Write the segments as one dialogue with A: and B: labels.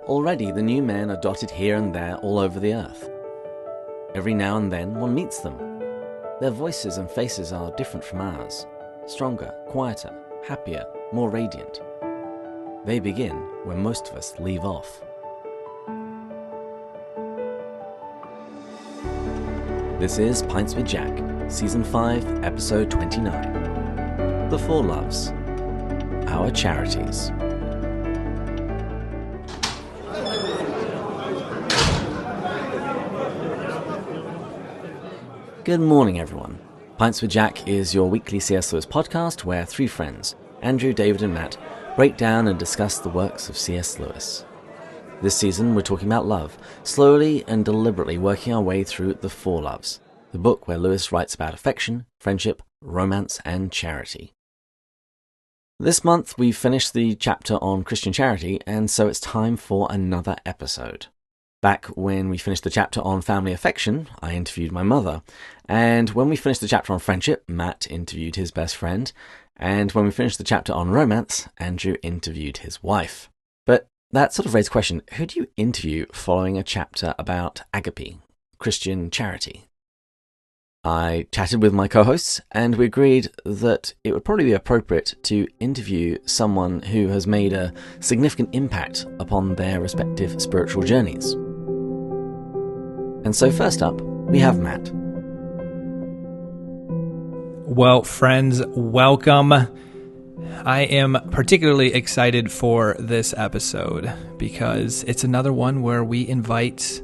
A: Already the new men are dotted here and there all over the earth. Every now and then one meets them. Their voices and faces are different from ours, stronger, quieter, happier, more radiant. They begin where most of us leave off. This is Pints with Jack, Season 5, Episode 29. The Four Loves. Our Charities. Good morning, everyone. Pints with Jack is your weekly C.S. Lewis podcast where three friends, Andrew, David and Matt, break down and discuss the works of C.S. Lewis. This season we're talking about love, slowly and deliberately working our way through The Four Loves, the book where Lewis writes about affection, friendship, romance and charity. This month we've finished the chapter on Christian charity, and so it's time for another episode. Back when we finished the chapter on family affection, I interviewed my mother. And when we finished the chapter on friendship, Matt interviewed his best friend. And when we finished the chapter on romance, Andrew interviewed his wife. But that sort of raised the question, who do you interview following a chapter about agape, Christian charity? I chatted with my co-hosts, and we agreed that it would probably be appropriate to interview someone who has made a significant impact upon their respective spiritual journeys. And so first up, we have Matt.
B: Well, friends, welcome. I am particularly excited for this episode because it's another one where we invite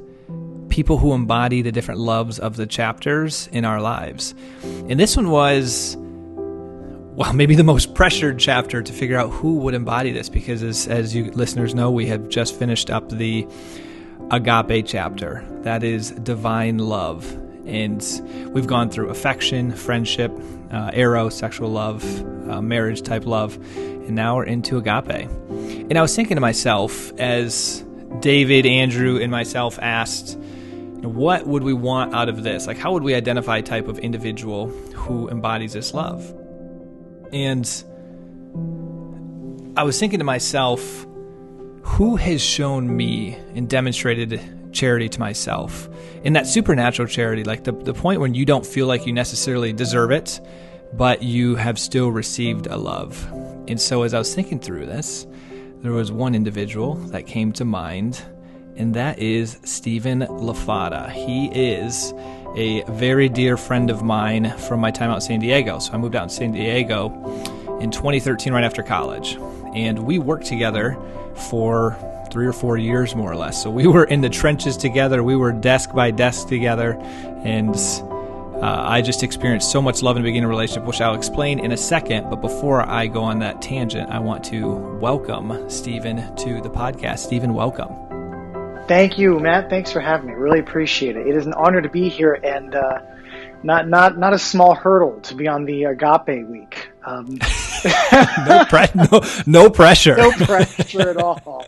B: people who embody the different loves of the chapters in our lives. And this one was, well, maybe the most pressured chapter to figure out who would embody this, because as you listeners know, we have just finished up the agape chapter. That is divine love. And we've gone through affection, friendship, eros, sexual love, marriage type love, and now we're into agape. And I was thinking to myself, as David, Andrew, and myself asked, what would we want out of this? Like, how would we identify a type of individual who embodies this love? And I was thinking to myself, who has shown me and demonstrated charity to myself? In that supernatural charity, like the point when you don't feel like you necessarily deserve it, but you have still received a love. And so as I was thinking through this, there was one individual that came to mind, and that is Stephen LaFata. He is a very dear friend of mine from my time out in San Diego. So I moved out in San Diego in 2013, right after college. And we worked together for 3 or 4 years, more or less. So we were in the trenches together. We were desk by desk together. And I just experienced so much love in the beginning of the relationship, which I'll explain in a second. But before I go on that tangent, I want to welcome Stephen to the podcast. Stephen, welcome.
C: Thank you, Matt. Thanks for having me. Really appreciate it. It is an honor to be here, and not a small hurdle to be on the Agape Week.
B: No pressure. No
C: pressure at all.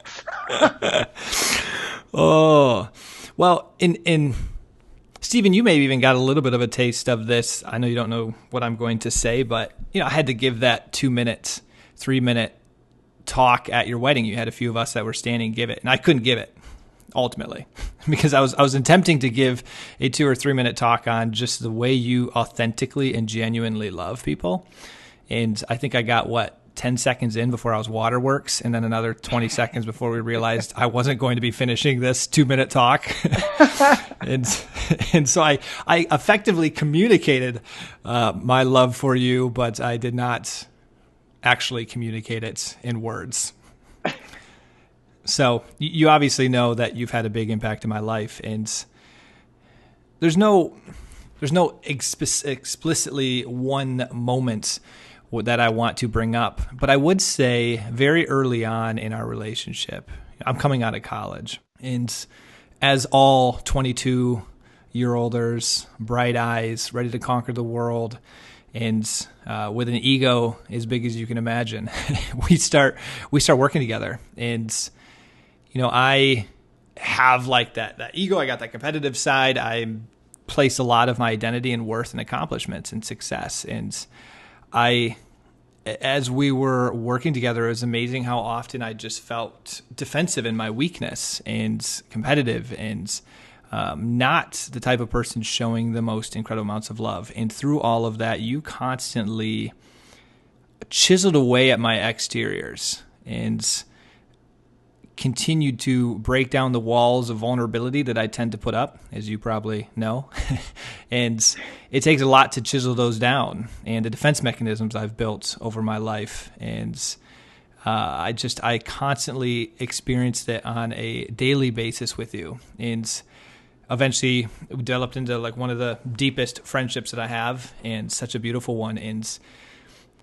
B: Oh, well, in Stephen, you may have even got a little bit of a taste of this. I know you don't know what I'm going to say, but I had to give that 2-minute, 3-minute talk at your wedding. You had a few of us that were standing give it, and I couldn't give it. Ultimately, because I was attempting to give a 2 or 3 minute talk on just the way you authentically and genuinely love people. And I think I got 10 seconds in before I was waterworks, and then another 20 seconds before we realized I wasn't going to be finishing this 2-minute talk. and so I effectively communicated my love for you, but I did not actually communicate it in words. So you obviously know that you've had a big impact in my life, and there's no explicitly one moment that I want to bring up, but I would say very early on in our relationship, I'm coming out of college, and as all 22-year-olders, bright eyes, ready to conquer the world, and with an ego as big as you can imagine, we start working together, and I have like that ego. I got that competitive side. I place a lot of my identity and worth in accomplishments and success. And I as we were working together, it was amazing how often I just felt defensive in my weakness and competitive and not the type of person showing the most incredible amounts of love. And through all of that, you constantly chiseled away at my exteriors and continued to break down the walls of vulnerability that I tend to put up, as you probably know. And it takes a lot to chisel those down, and the defense mechanisms I've built over my life. And I constantly experienced it on a daily basis with you. And eventually it developed into like one of the deepest friendships that I have, and such a beautiful one. And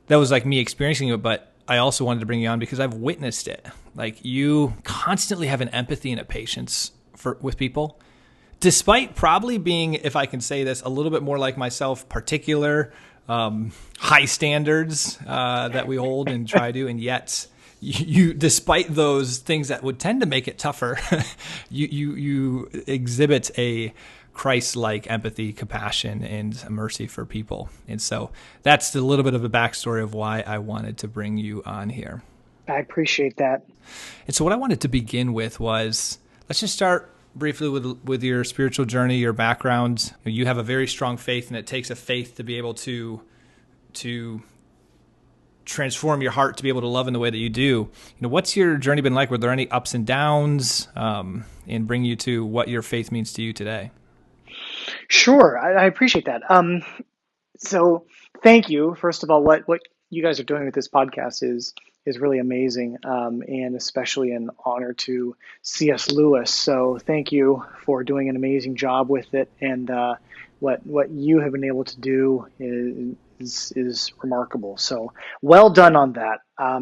B: that was like me experiencing it, but I also wanted to bring you on because I've witnessed it. Like, you constantly have an empathy and a patience with people, despite probably being, if I can say this, a little bit more like myself, particular, high standards that we hold and try to, and yet you, despite those things that would tend to make it tougher, you exhibit a Christ-like empathy, compassion, and mercy for people. And so that's a little bit of a backstory of why I wanted to bring you on here.
C: I appreciate that.
B: And so what I wanted to begin with was, let's just start briefly with your spiritual journey, your background. You have a very strong faith, and it takes a faith to be able to transform your heart to be able to love in the way that you do. What's your journey been like? Were there any ups and downs, and bring you to what your faith means to you today?
C: Sure, I appreciate that. So thank you. First of all, what you guys are doing with this podcast is really amazing, and especially an honor to C.S. Lewis. So thank you for doing an amazing job with it, and what you have been able to do is remarkable. So well done on that. A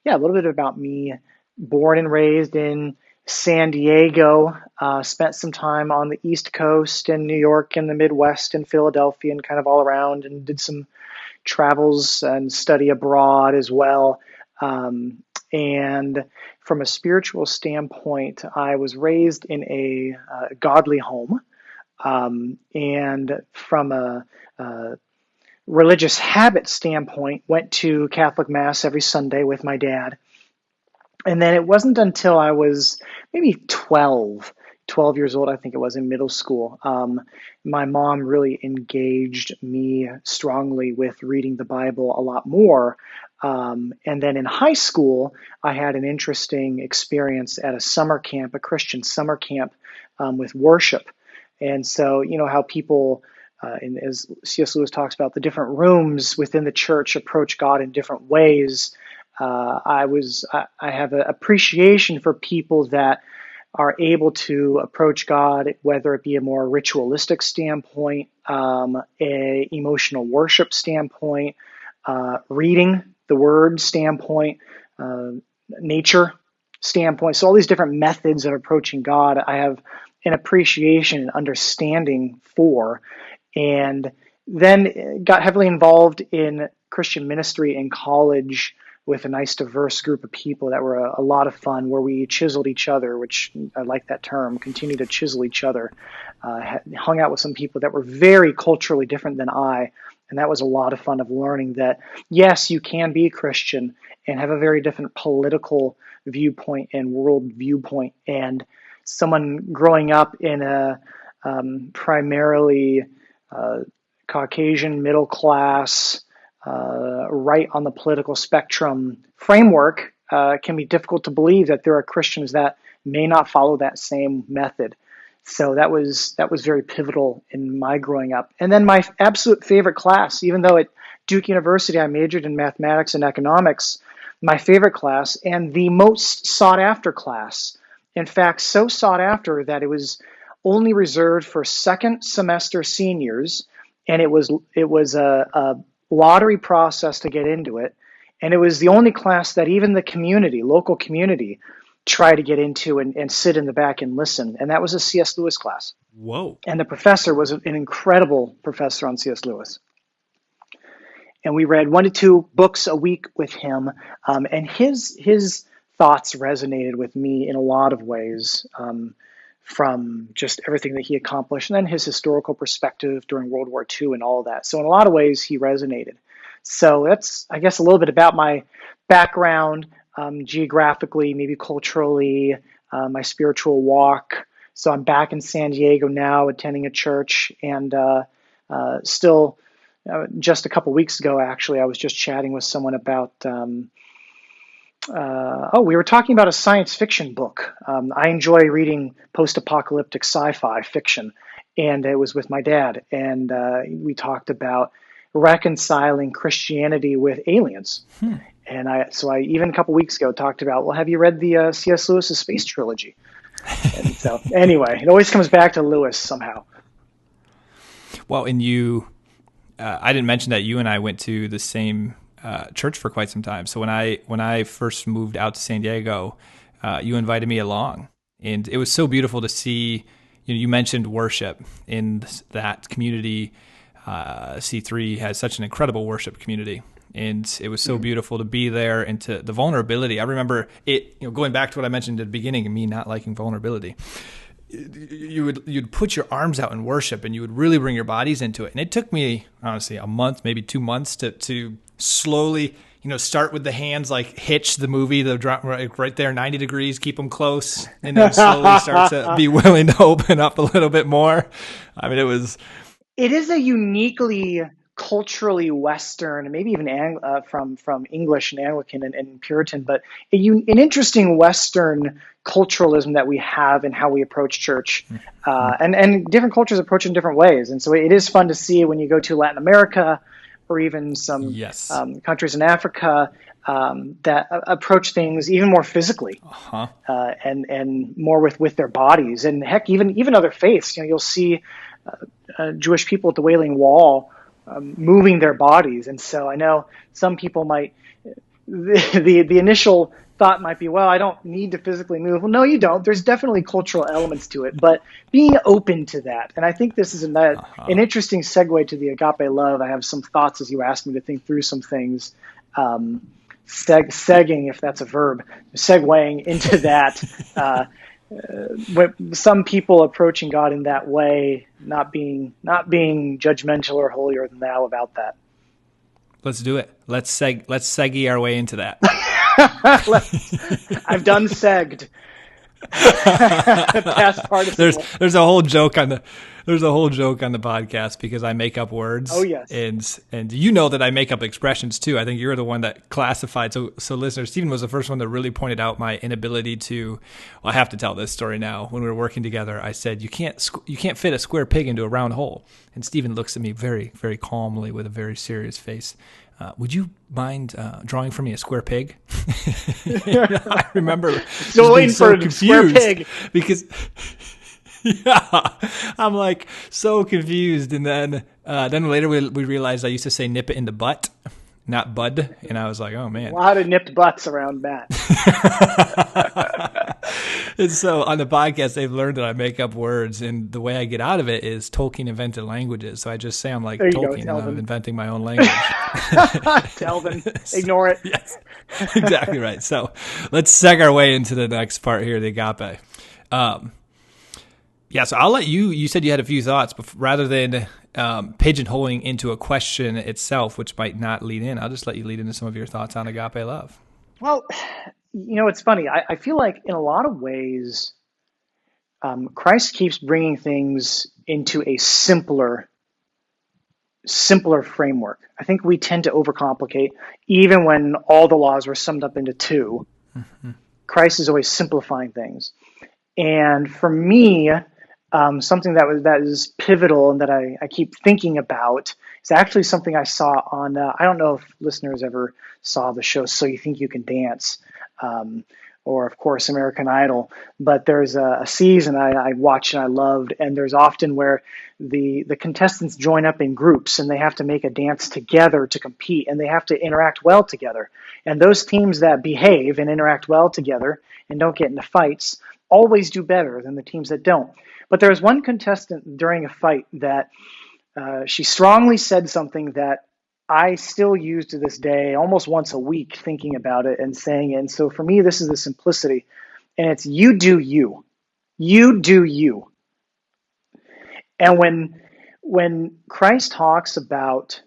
C: little bit about me. Born and raised in San Diego, spent some time on the East Coast and New York and the Midwest and Philadelphia and kind of all around, and did some travels and study abroad as well. And from a spiritual standpoint, I was raised in a godly home. And from a religious habit standpoint, went to Catholic Mass every Sunday with my dad. And then it wasn't until I was maybe 12 years old, I think it was, in middle school, my mom really engaged me strongly with reading the Bible a lot more. And then in high school, I had an interesting experience at a summer camp, a Christian summer camp, with worship. And so, how people, and as C.S. Lewis talks about, the different rooms within the church approach God in different ways. I have an appreciation for people that are able to approach God, whether it be a more ritualistic standpoint, a emotional worship standpoint, reading the word standpoint, nature standpoint. So all these different methods of approaching God, I have an appreciation and understanding for, and then got heavily involved in Christian ministry in college with a nice diverse group of people that were a lot of fun, where we chiseled each other, which I like that term, continue to chisel each other. Hung out with some people that were very culturally different than I, and that was a lot of fun, of learning that, yes, you can be Christian and have a very different political viewpoint and world viewpoint. And someone growing up in a primarily Caucasian middle class, right on the political spectrum framework, can be difficult to believe that there are Christians that may not follow that same method. So that was very pivotal in my growing up. And then my absolute favorite class, even though at Duke University I majored in mathematics and economics, my favorite class and the most sought after class. In fact, so sought after that it was only reserved for second semester seniors, and it was a lottery process to get into it. And it was the only class that even the community, local community, tried to get into and sit in the back and listen. And that was a C.S. Lewis class.
B: Whoa. And
C: the professor was an incredible professor on C.S. Lewis. And we read 1 to 2 books a week with him. And his thoughts resonated with me in a lot of ways, from just everything that he accomplished, and then his historical perspective during World War II and all of that. So in a lot of ways, he resonated. So that's, I guess, a little bit about my background, geographically, maybe culturally, my spiritual walk. So I'm back in San Diego now, attending a church, and still, just a couple weeks ago, actually, I was just chatting with someone about. We were talking about a science fiction book. I enjoy reading post-apocalyptic sci-fi fiction, and it was with my dad, and we talked about reconciling Christianity with aliens. And I even a couple weeks ago talked about, well, have you read the C.S. Lewis's Space Trilogy? And so anyway, it always comes back to Lewis somehow.
B: Well, and I didn't mention that you and I went to the same church for quite some time. So when I first moved out to San Diego, you invited me along, and it was so beautiful to see. You mentioned worship in that community. C3 has such an incredible worship community, and it was so beautiful to be there, and to the vulnerability. I remember it. Going back to what I mentioned at the beginning, and me not liking vulnerability. You'd put your arms out in worship, and you would really bring your bodies into it. And it took me, honestly, a month, maybe 2 months to slowly, start with the hands, like Hitch, the movie, the drop right there, 90 degrees, keep them close, and then slowly start to be willing to open up a little bit more. I mean,
C: it is a uniquely culturally Western, maybe even from English and Anglican and Puritan, but an interesting Western culturalism that we have in how we approach church, and different cultures approach it in different ways. And so it is fun to see when you go to Latin America or even some countries in Africa that approach things even more physically, and more with their bodies, and heck, even other faiths. You'll see Jewish people at the Wailing Wall moving their bodies. And so I know some people might, the initial thought might be, well, I don't need to physically move. Well, no, you don't. There's definitely cultural elements to it, but being open to that. And I think this is an interesting segue to the agape love. I have some thoughts as you asked me to think through some things. Segging, if that's a verb, segueing into that. Some people approaching God in that way, not being judgmental or holier than thou about that.
B: Let's do it. Let's seggy our way into that.
C: I've done segged. Past participle.
B: There's a whole joke on the podcast because I make up words.
C: Oh yes.
B: And you know that I make up expressions too. I think you're the one that classified. So listeners, Stephen was the first one that really pointed out my inability to. Well, I have to tell this story now. When we were working together, I said you can't fit a square pig into a round hole. And Stephen looks at me very, very calmly with a very serious face. Would you mind drawing for me a square pig? I remember being so confused pig. Because I'm like so confused. And then later we realized I used to say nip it in the butt, not bud. And I was like, oh man.
C: A lot of nipped butts around Matt.
B: And so on the podcast, they've learned that I make up words, and the way I get out of it is Tolkien invented languages. So I just say I'm like Tolkien, and I'm inventing my own language.
C: Tell them, ignore it.
B: Yes, exactly right. So let's seg our way into the next part here, the agape. So I'll let you. You said you had a few thoughts, but rather than pigeonholing into a question itself, which might not lead in, I'll just let you lead into some of your thoughts on agape love.
C: Well, it's funny. I feel like in a lot of ways, Christ keeps bringing things into a simpler framework. I think we tend to overcomplicate, even when all the laws were summed up into two. Mm-hmm. Christ is always simplifying things. And for me, something that is pivotal and that I keep thinking about is actually something I saw on, I don't know if listeners ever saw the show So You Think You Can Dance, or of course American Idol, but there's a season I watched and I loved, and there's often where the contestants join up in groups and they have to make a dance together to compete, and they have to interact well together. And those teams that behave and interact well together and don't get into fights always do better than the teams that don't. But there was one contestant during a fight that she strongly said something that I still use to this day, almost once a week, thinking about it and saying it. And so for me, this is the simplicity, and it's you do you. You do you. And when Christ talks about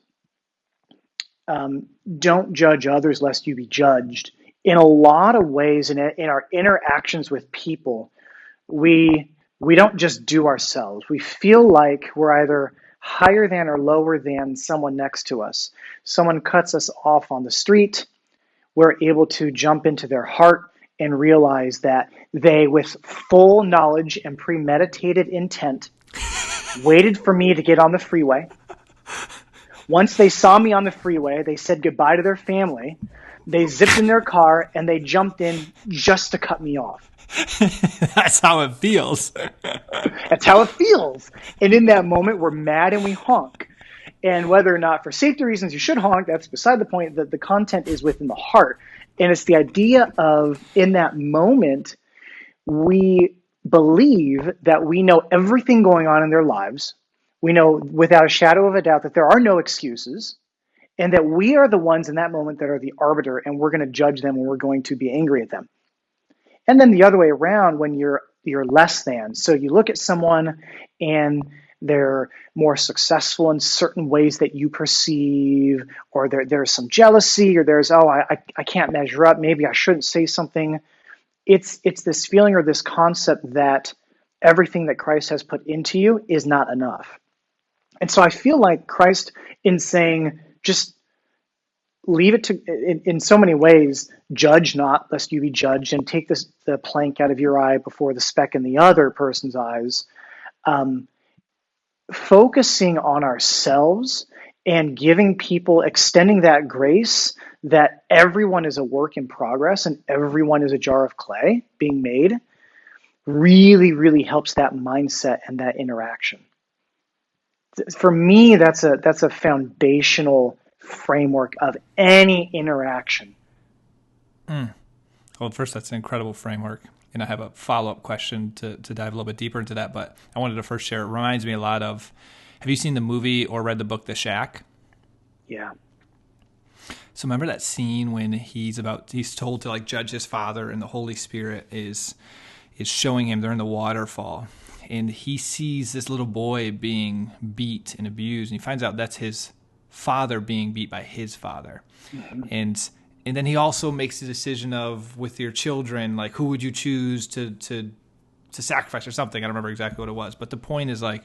C: don't judge others lest you be judged. In a lot of ways, in our interactions with people, we don't just do ourselves. We feel like we're either higher than or lower than someone next to us. Someone cuts us off on the street, we're able to jump into their heart and realize that they, with full knowledge and premeditated intent, waited for me to get on the freeway. Once they saw me on the freeway, they said goodbye to their family. They zipped in their car and they jumped in just to cut me off.
B: That's how it feels.
C: That's how it feels. And in that moment, we're mad and we honk. And whether or not for safety reasons you should honk, that's beside the point. That the content is within the heart. And it's the idea of, in that moment, we believe that we know everything going on in their lives. We know without a shadow of a doubt that there are no excuses, and that we are the ones in that moment that are the arbiter, and we're going to judge them and we're going to be angry at them. And then the other way around, when you're less than. So you look at someone and they're more successful in certain ways that you perceive, or there's some jealousy, or there's, I can't measure up, maybe I shouldn't say something. It's this feeling or this concept that everything that Christ has put into you is not enough. And so I feel like Christ, in saying, just leave it to, in so many ways, judge not lest you be judged, and take the plank out of your eye before the speck in the other person's eyes. Focusing on ourselves and giving people, extending that grace that everyone is a work in progress and everyone is a jar of clay being made, really, really helps that mindset and that interaction. For me, that's a foundational framework of any interaction.
B: Well, first, that's an incredible framework. And I have a follow-up question to dive a little bit deeper into that. But I wanted to first share, it reminds me a lot of, have you seen the movie or read the book The Shack?
C: Yeah.
B: So remember that scene when he's told to like judge his father, and the Holy Spirit is showing him, they're in the waterfall, and he sees this little boy being beat and abused, and he finds out that's his father being beat by his father. Mm-hmm. And then he also makes the decision of, with your children, like, who would you choose to sacrifice or something? I don't remember exactly what it was. But the point is, like,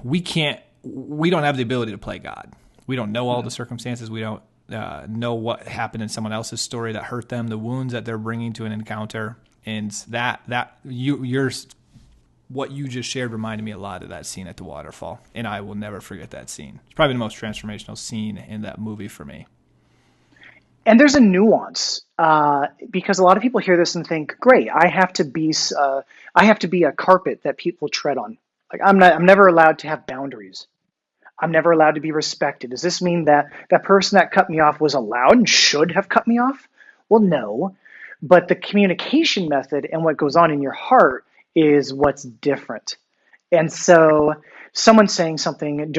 B: we don't have the ability to play God. We don't know all the circumstances. We don't know what happened in someone else's story that hurt them, the wounds that they're bringing to an encounter. And what you just shared reminded me a lot of that scene at the waterfall. And I will never forget that scene. It's probably the most transformational scene in that movie for me.
C: And there's a nuance, because a lot of people hear this and think, "Great, I have to be a carpet that people tread on. Like I'm never allowed to have boundaries. I'm never allowed to be respected. Does this mean that that person that cut me off was allowed and should have cut me off?" Well, no, but the communication method and what goes on in your heart is what's different. And so someone saying something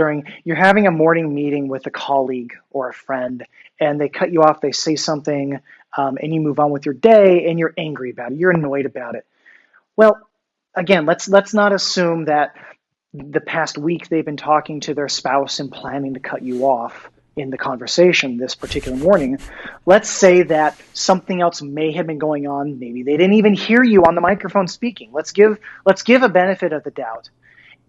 C: you're having a morning meeting with a colleague or a friend, and they cut you off, they say something, and you move on with your day, and you're angry about it, you're annoyed about it. Well, again, let's not assume that the past week they've been talking to their spouse and planning to cut you off in the conversation this particular morning. Let's say that something else may have been going on. Maybe they didn't even hear you on the microphone speaking. Let's give a benefit of the doubt,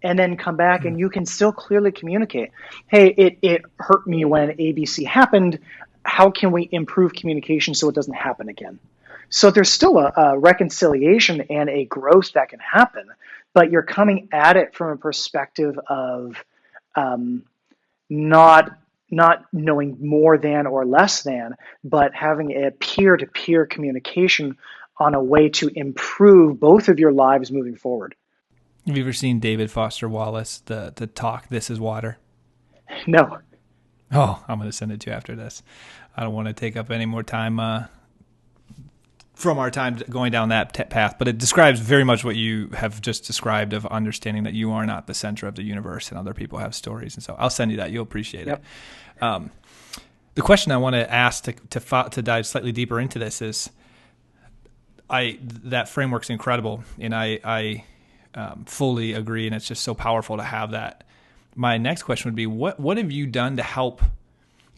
C: and then come back and you can still clearly communicate. Hey, it hurt me when ABC happened. How can we improve communication so it doesn't happen again? So there's still a reconciliation and a growth that can happen, but you're coming at it from a perspective of not knowing more than or less than, but having a peer-to-peer communication on a way to improve both of your lives moving forward.
B: Have you ever seen David Foster Wallace, the talk, This is Water?
C: No.
B: Oh, I'm going to send it to you after this. I don't want to take up any more time from our time going down that path, but it describes very much what you have just described, of understanding that you are not the center of the universe and other people have stories. And so I'll send you that. You'll appreciate it. The question I want to ask to dive slightly deeper into this is, that framework's incredible, and I fully agree, and it's just so powerful to have that. My next question would be, what have you done to help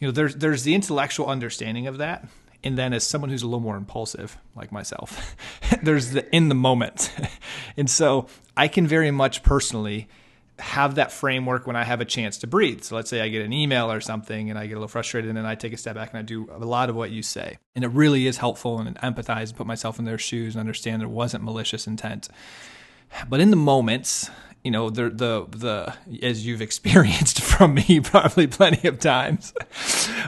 B: there's the intellectual understanding of that. And then as someone who's a little more impulsive, like myself, there's the in the moment. And so I can very much personally have that framework when I have a chance to breathe. So let's say I get an email or something and I get a little frustrated, and then I take a step back and I do a lot of what you say. And it really is helpful, and empathize and put myself in their shoes and understand there wasn't malicious intent. But in the moments, the as you've experienced from me probably plenty of times,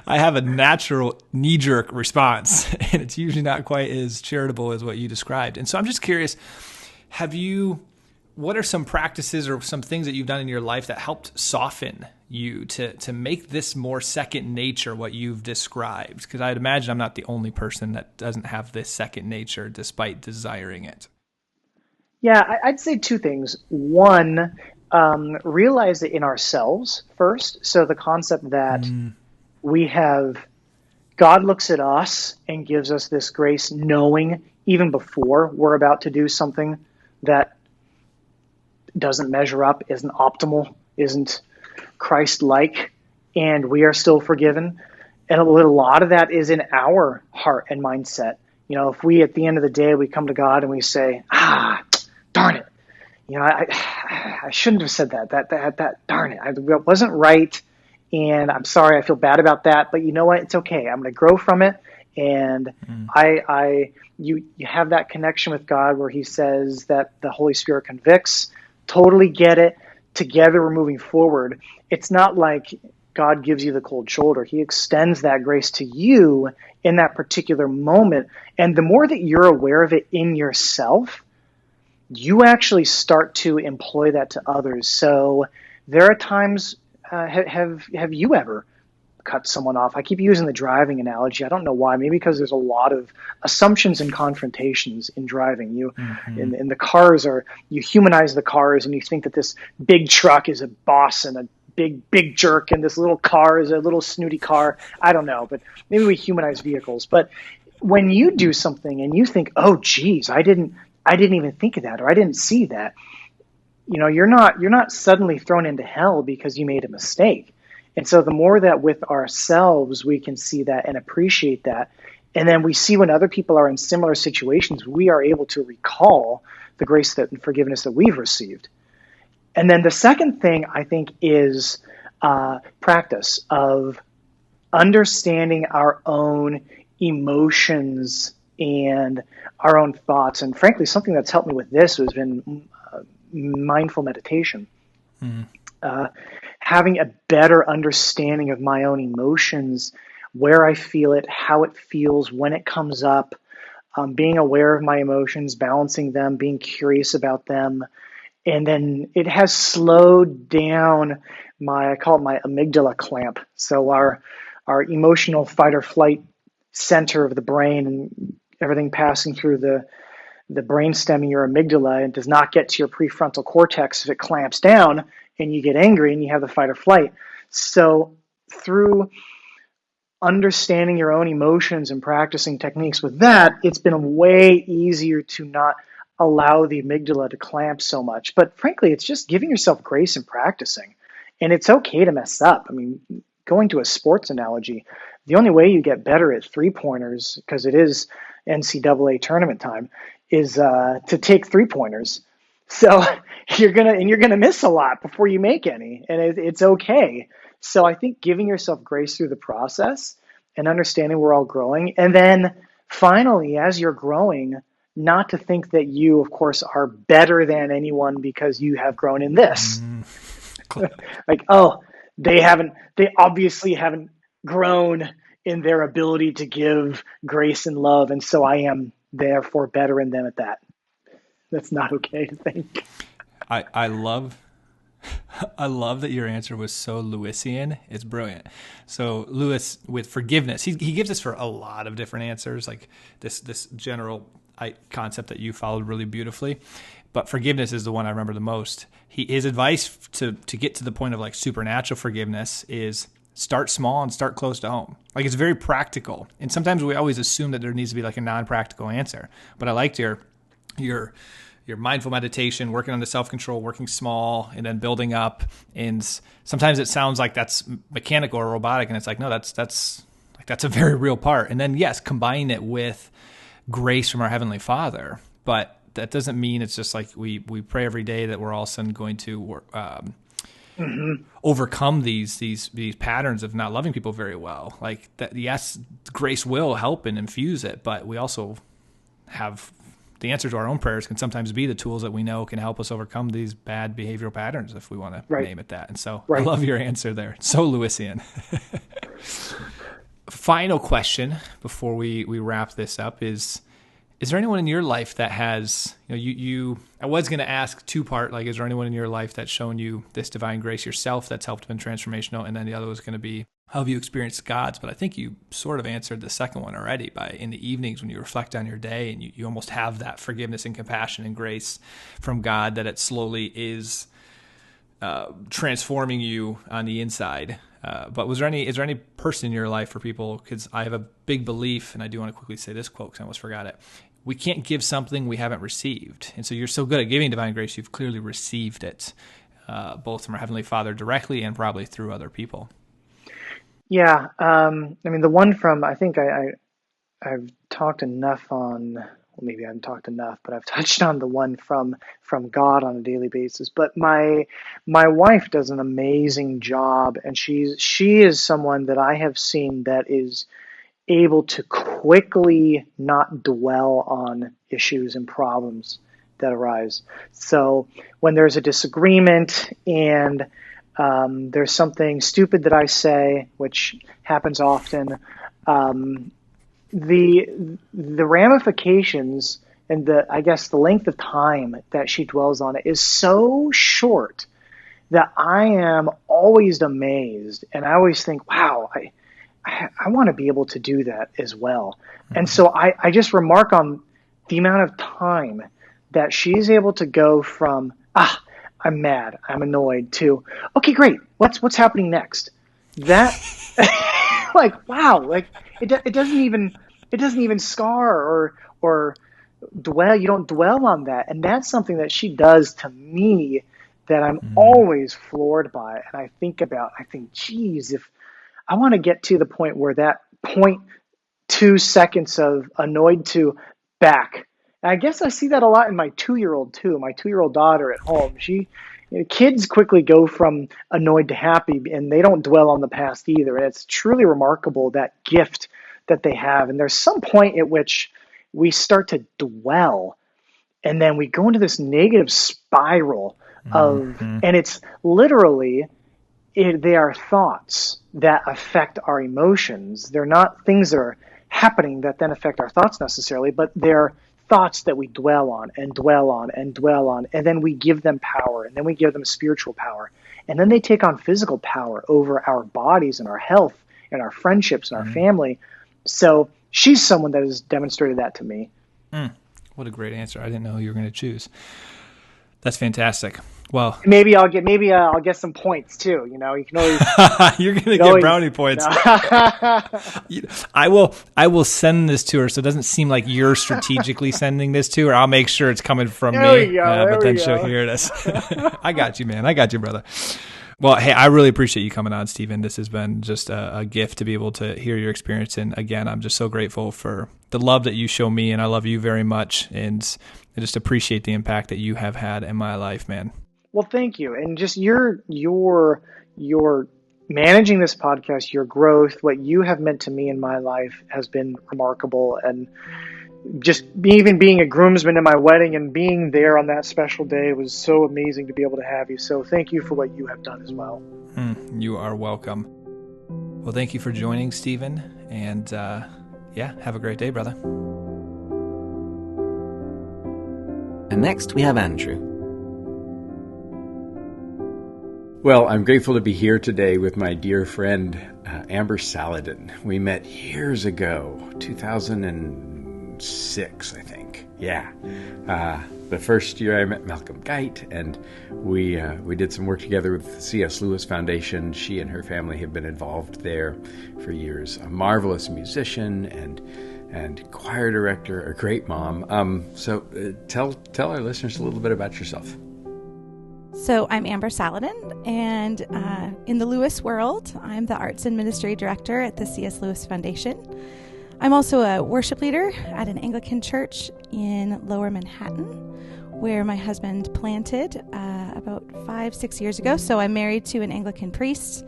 B: I have a natural knee-jerk response, and it's usually not quite as charitable as what you described. And so I'm just curious, what are some practices or some things that you've done in your life that helped soften you to make this more second nature, what you've described? Because I'd imagine I'm not the only person that doesn't have this second nature despite desiring it.
C: Yeah, I'd say two things. One, realize it in ourselves first. So the concept that God looks at us and gives us this grace, knowing even before we're about to do something that doesn't measure up, isn't optimal, isn't Christ-like, and we are still forgiven. And a lot of that is in our heart and mindset. If we, at the end of the day, we come to God and we say, darn it, I shouldn't have said that, darn it, it wasn't right, and I'm sorry, I feel bad about that, but you know what, it's okay, I'm going to grow from it, and you have that connection with God where he says that the Holy Spirit convicts, totally get it, together we're moving forward. It's not like God gives you the cold shoulder. He extends that grace to you in that particular moment, and the more that you're aware of it in yourself, you actually start to employ that to others. So there are times, have you ever cut someone off? I keep using the driving analogy. I don't know why. Maybe because there's a lot of assumptions and confrontations in driving. In the cars, or you humanize the cars and you think that this big truck is a boss and a big jerk, and this little car is a little snooty car. I don't know, but maybe we humanize vehicles. But when you do something and you think, oh, geez, I didn't even think of that, or I didn't see that. You're not suddenly thrown into hell because you made a mistake. And so the more that with ourselves we can see that and appreciate that, and then we see when other people are in similar situations, we are able to recall the grace and forgiveness that we've received. And then the second thing, I think, is practice of understanding our own emotions and our own thoughts. And frankly, something that's helped me with this has been mindful meditation. Having a better understanding of my own emotions, where I feel it, how it feels, when it comes up, being aware of my emotions, balancing them, being curious about them. And then it has slowed down I call it my amygdala clamp. So our emotional fight or flight center of the brain, and everything passing through the brainstem in your amygdala, and does not get to your prefrontal cortex if it clamps down and you get angry and you have the fight or flight. So through understanding your own emotions and practicing techniques with that, it's been way easier to not allow the amygdala to clamp so much. But frankly, it's just giving yourself grace and practicing. And it's okay to mess up. I mean, going to a sports analogy, the only way you get better at three-pointers, because it is NCAA tournament time, is to take three-pointers. So you're gonna miss a lot before you make any, and it's okay. So I think giving yourself grace through the process and understanding we're all growing, and then finally, as you're growing, not to think that you, of course, are better than anyone because you have grown in this. Like, oh, they obviously haven't grown in their ability to give grace and love, and so I am therefore better than them at that. That's not okay to think.
B: I love that your answer was so Lewisian. It's brilliant. So Lewis, with forgiveness, he gives us for a lot of different answers, like this general concept that you followed really beautifully. But forgiveness is the one I remember the most. His advice to get to the point of like supernatural forgiveness is start small and start close to home. Like, it's very practical. And sometimes we always assume that there needs to be like a non-practical answer. But I liked your your mindful meditation, working on the self-control, working small, and then building up. And sometimes it sounds like that's mechanical or robotic, and it's like, no, that's a very real part. And then yes, combine it with grace from our Heavenly Father. But that doesn't mean it's just like we pray every day that we're all of a sudden going to overcome these patterns of not loving people very well. Like that, yes, grace will help and infuse it, but we also have the answer to our own prayers can sometimes be the tools that we know can help us overcome these bad behavioral patterns, if we want to name it that. And so I love your answer there. It's so Lewisian. Final question before we wrap this up is there anyone in your life that has, I was going to ask two-part, like, is there anyone in your life that's shown you this divine grace yourself that's helped been transformational? And then the other was going to be, how have you experienced God's? But I think you sort of answered the second one already by in the evenings when you reflect on your day and you almost have that forgiveness and compassion and grace from God, that it slowly is transforming you on the inside. But is there any person in your life for people? Because I have a big belief, and I do want to quickly say this quote because I almost forgot it. We can't give something we haven't received. And so you're so good at giving divine grace, you've clearly received it, both from our Heavenly Father directly and probably through other people.
C: Yeah. I mean, the one from, I think I've talked enough on, well, maybe I haven't talked enough, but I've touched on the one from God on a daily basis. But my wife does an amazing job, and she is someone that I have seen that is able to quickly not dwell on issues and problems that arise. So when there's a disagreement and there's something stupid that I say, which happens often, the ramifications and the length of time that she dwells on it is so short that I am always amazed, and I always think, wow, I want to be able to do that as well. Mm-hmm. And so I just remark on the amount of time that she's able to go from, I'm mad, I'm annoyed, to, okay, great, what's happening next? That, like, wow, like it doesn't even scar or dwell. You don't dwell on that, and that's something that she does to me that I'm always floored by. And I think, geez, if I want to get to the point where that 0.2 seconds of annoyed to back. And I guess I see that a lot in my 2-year-old too. My 2-year-old daughter at home, kids quickly go from annoyed to happy, and they don't dwell on the past either. And it's truly remarkable, that gift that they have. And there's some point at which we start to dwell, and then we go into this negative spiral of, and it's literally, they are thoughts that affect our emotions. They're not things that are happening that then affect our thoughts necessarily, but they're thoughts that we dwell on and dwell on and dwell on, and then we give them power, and then we give them spiritual power, and then they take on physical power over our bodies and our health and our friendships and our family. So she's someone that has demonstrated that to me.
B: What a great answer. I didn't know who you were going to choose. That's fantastic. Well,
C: maybe I'll get some points too. You can always
B: you're going to get brownie points. I will send this to her, so it doesn't seem like you're strategically sending this to her. I'll make sure it's coming from me, but then she'll hear this. I got you, man. I got you, brother. Well, hey, I really appreciate you coming on, Stephen. This has been just a gift to be able to hear your experience. And again, I'm just so grateful for the love that you show me, and I love you very much. And I just appreciate the impact that you have had in my life, man.
C: Well, thank you. And just your managing this podcast, your growth, what you have meant to me in my life has been remarkable. And just even being a groomsman in my wedding and being there on that special day was so amazing to be able to have you. So thank you for what you have done as well.
B: You are welcome. Well, thank you for joining, Stephen. And have a great day, brother.
A: And next we have Andrew.
D: Well, I'm grateful to be here today with my dear friend, Amber Salladin. We met years ago, 2006, I think. Yeah. The first year I met Malcolm Geit, and we did some work together with the C.S. Lewis Foundation. She and her family have been involved there for years. A marvelous musician and choir director, a great mom. So tell our listeners a little bit about yourself.
E: So I'm Amber Salladin, and in the Lewis world, I'm the Arts and Ministry Director at the C.S. Lewis Foundation. I'm also a worship leader at an Anglican church in Lower Manhattan, where my husband planted about 5-6 years ago. So I'm married to an Anglican priest.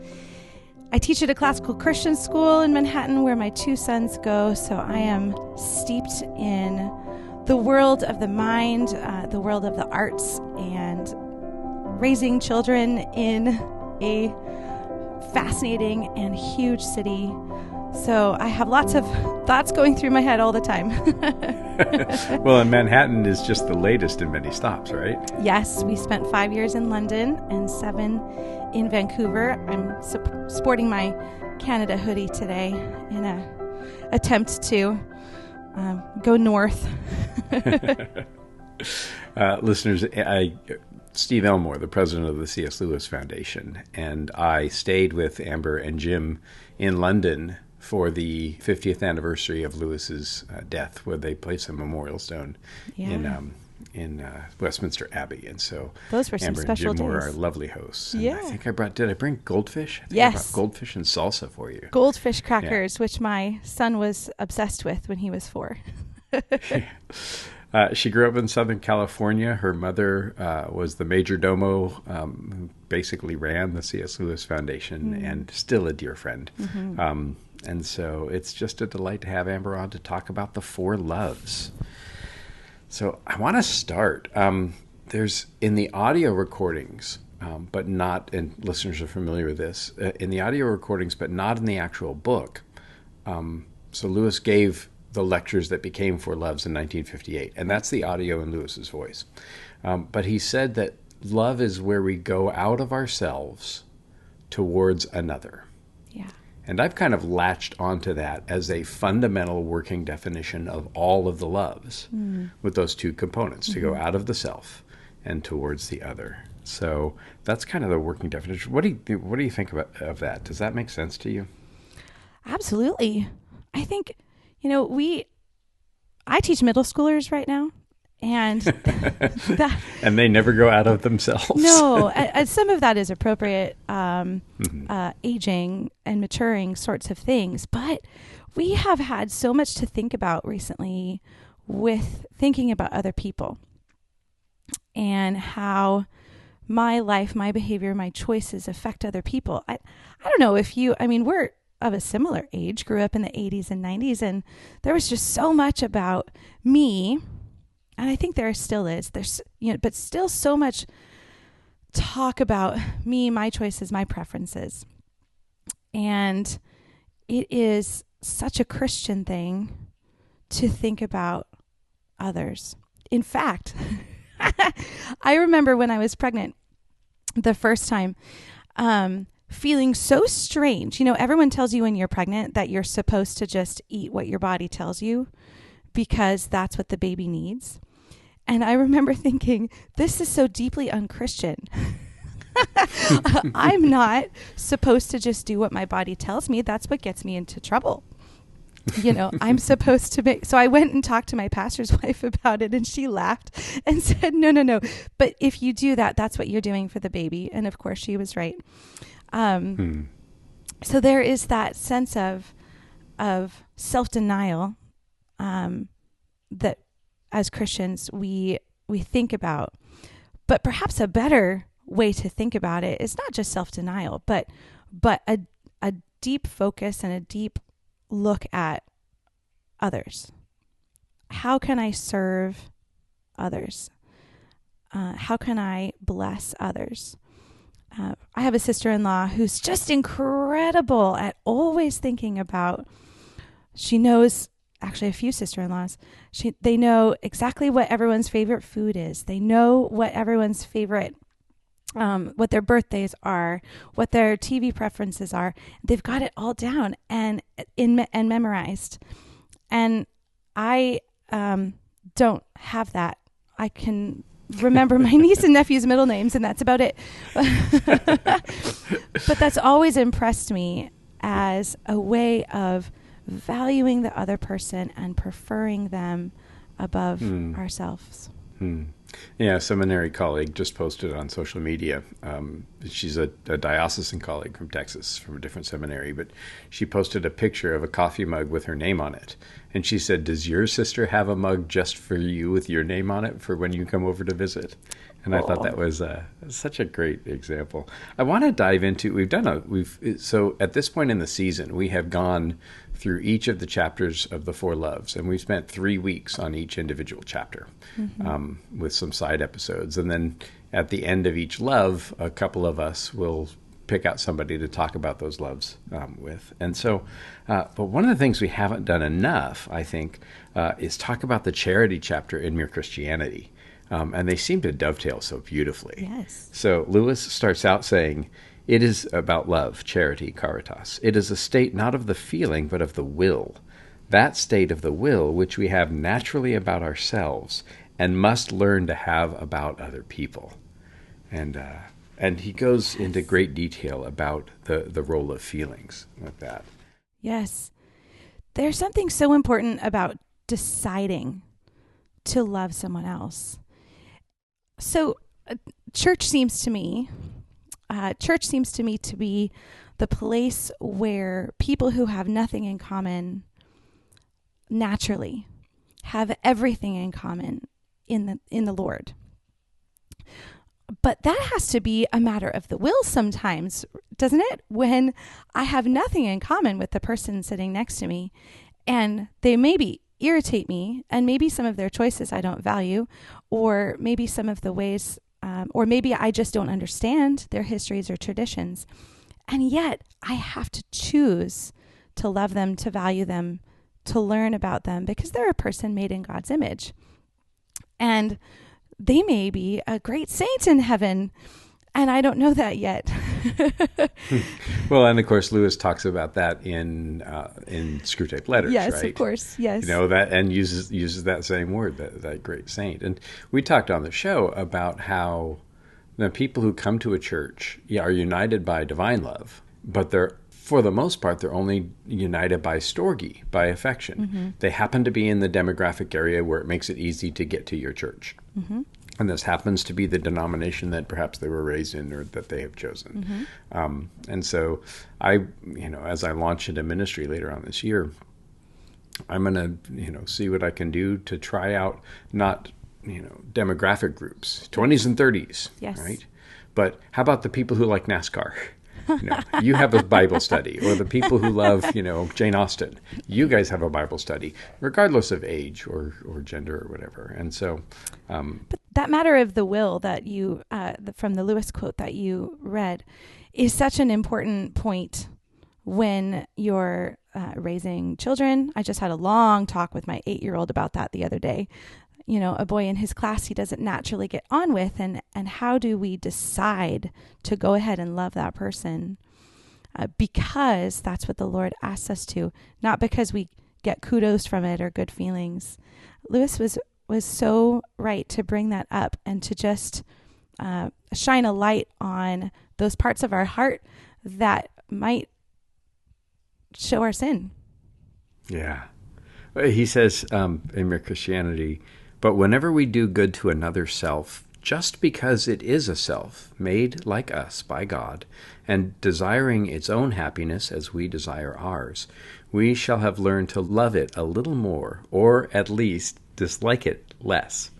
E: I teach at a classical Christian school in Manhattan where my 2 sons go. So I am steeped in the world of the mind, the world of the arts, and raising children in a fascinating and huge city. So I have lots of thoughts going through my head all the time.
D: Well, and Manhattan is just the latest in many stops, right?
E: Yes, we spent 5 years in London and 7 in Vancouver. I'm sporting my Canada hoodie today in an attempt to go north.
D: Listeners, Steve Elmore, the president of the C.S. Lewis Foundation, and I stayed with Amber and Jim in London for the 50th anniversary of Lewis's death, where they placed a memorial stone in Westminster Abbey. And so
E: those were some
D: Amber
E: special
D: and Jim were
E: days.
D: our lovely hosts. And
E: Yeah.
D: I think did I bring goldfish? I think
E: Yes.
D: I brought goldfish and salsa for you.
E: Goldfish crackers, which my son was obsessed with when he was 4.
D: She grew up in Southern California. Her mother was the major domo, who basically ran the C.S. Lewis Foundation, and still a dear friend. Mm-hmm. And so it's just a delight to have Amber on to talk about the 4 loves. So I want to start. There's in the audio recordings, but not, and listeners are familiar with this, in the audio recordings, but not in the actual book. So Lewis gave the lectures that became 4 Loves in 1958, and that's the audio in Lewis's voice. But he said that love is where we go out of ourselves towards another.
E: Yeah.
D: And I've kind of latched onto that as a fundamental working definition of all of the loves, with those 2 components, to go out of the self and towards the other. So that's kind of the working definition. What do you think of that? Does that make sense to you?
E: Absolutely. I think, I teach middle schoolers right now, and
D: and they never go out of themselves.
E: No, some of that is appropriate aging and maturing sorts of things, but we have had so much to think about recently with thinking about other people and how my life, my behavior, my choices affect other people. I don't know if we're of a similar age, grew up in the 80s and 90s, and there was just so much about me, and I think there still is. There's but still so much talk about me, my choices, my preferences. And it is such a Christian thing to think about others. In fact, I remember when I was pregnant the first time, feeling so strange. Everyone tells you when you're pregnant that you're supposed to just eat what your body tells you because that's what the baby needs. And I remember thinking, this is so deeply unchristian. I'm not supposed to just do what my body tells me. That's what gets me into trouble. I'm supposed to so I went and talked to my pastor's wife about it, and she laughed and said, no. But if you do that, that's what you're doing for the baby. And of course she was right. So there is that sense of self-denial that as Christians we think about. But perhaps a better way to think about it is not just self-denial, but a deep focus and a deep look at others. How can I serve others? How can I bless others? I have a sister-in-law who's just incredible at always thinking about, she knows, actually a few sister-in-laws, they know exactly what everyone's favorite food is. They know what everyone's favorite, what their birthdays are, what their TV preferences are. They've got it all down and memorized. And I don't have that. I can remember my niece and nephew's middle names, and that's about it. But that's always impressed me as a way of valuing the other person and preferring them above ourselves.
D: Yeah, a seminary colleague just posted on social media. She's a diocesan colleague from Texas, from a different seminary, but she posted a picture of a coffee mug with her name on it. And she said, "Does your sister have a mug just for you with your name on it for when you come over to visit?" And I thought that was such a great example. I want to dive into, so at this point in the season, we have gone through each of the chapters of the Four Loves, and we've spent 3 weeks on each individual chapter with some side episodes. And then at the end of each love, a couple of us will pick out somebody to talk about those loves with. And so, but one of the things we haven't done enough, I think, is talk about the charity chapter in Mere Christianity. And they seem to dovetail so beautifully.
E: Yes.
D: So Lewis starts out saying, it is about love, charity, caritas. It is a state not of the feeling, but of the will. That state of the will which we have naturally about ourselves and must learn to have about other people. And he goes into great detail about the role of feelings like that.
E: Yes. There's something so important about deciding to love someone else. So church seems to me to be the place where people who have nothing in common naturally have everything in common in the Lord. But that has to be a matter of the will sometimes, doesn't it? When I have nothing in common with the person sitting next to me, and they maybe irritate me, and maybe some of their choices I don't value, or maybe some of the ways, or maybe I just don't understand their histories or traditions. And yet I have to choose to love them, to value them, to learn about them, because they're a person made in God's image. And they may be a great saint in heaven, and I don't know that yet.
D: Well, and of course, Lewis talks about that in Screwtape Letters,
E: yes,
D: right?
E: Yes, of course, yes.
D: You know that, and uses that same word, that great saint. And we talked on the show about how the people who come to a church are united by divine love, but for the most part, they're only united by storge, by affection. Mm-hmm. They happen to be in the demographic area where it makes it easy to get to your church. Mm-hmm. And this happens to be the denomination that perhaps they were raised in or that they have chosen. Mm-hmm. And so as I launch into ministry later on this year, I'm going to, see what I can do to try out not, demographic groups, 20s and 30s, yes. Right? But how about the people who like NASCAR? You have a Bible study, or the people who love, Jane Austen. You guys have a Bible study, regardless of age or gender or whatever. And so,
E: but that matter of the will that you, from the Lewis quote that you read, is such an important point when you're raising children. I just had a long talk with my 8-year-old about that the other day. A boy in his class he doesn't naturally get on with, and how do we decide to go ahead and love that person? Because that's what the Lord asks us to, not because we get kudos from it or good feelings. Lewis was so right to bring that up and to just shine a light on those parts of our heart that might show our sin.
D: Yeah. He says in Mere Christianity, but whenever we do good to another self, just because it is a self made like us by God and desiring its own happiness as we desire ours, we shall have learned to love it a little more, or at least dislike it less.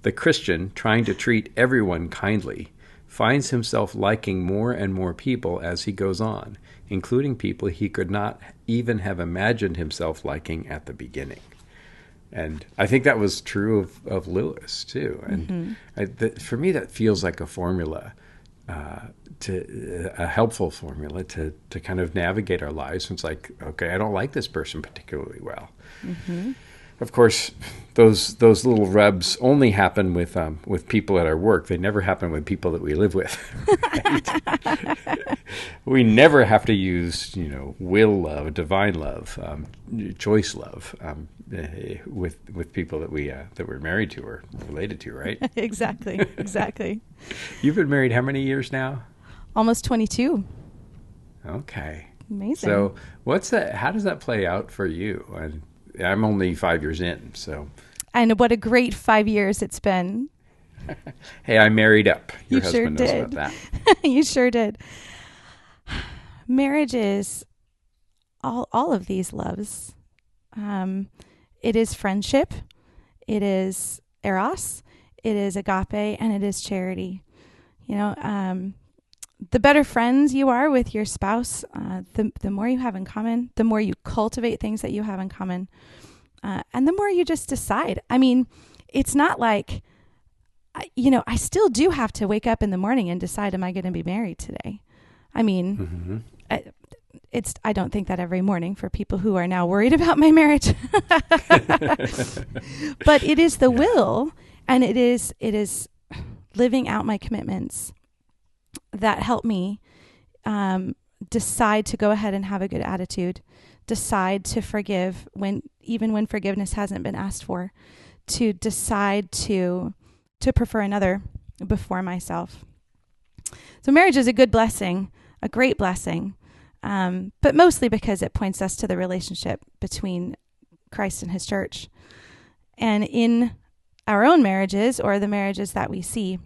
D: The Christian, trying to treat everyone kindly, finds himself liking more and more people as he goes on, including people he could not even have imagined himself liking at the beginning. And I think that was true of Lewis, too. And for me, that feels like a formula, a helpful formula to kind of navigate our lives. It's like, okay, I don't like this person particularly well. Mm-hmm. Of course, those little rubs only happen with people at our work. They never happen with people that we live with. Right? We never have to use, will love, divine love, choice love with people that we're married to or related to, right?
E: Exactly.
D: You've been married how many years now?
E: Almost 22.
D: Okay.
E: Amazing.
D: So what's that? How does that play out for you? I'm only 5 years in, so.
E: And what a great 5 years it's been.
D: Hey, I married up. Your
E: You
D: husband
E: sure
D: knows
E: did.
D: about that.
E: You sure did. Marriage is all of these loves. It is friendship. It is eros. It is agape, and it is charity. You know, the better friends you are with your spouse, the more you have in common, the more you cultivate things that you have in common, and the more you just decide. I mean, it's not like, I still do have to wake up in the morning and decide, am I going to be married today? I mean, I don't think that every morning for people who are now worried about my marriage, but it is the will, and it is living out my commitments that help me decide to go ahead and have a good attitude, decide to forgive even when forgiveness hasn't been asked for, to decide to prefer another before myself. So marriage is a good blessing, a great blessing, but mostly because it points us to the relationship between Christ and his church. And in our own marriages, or the marriages that we see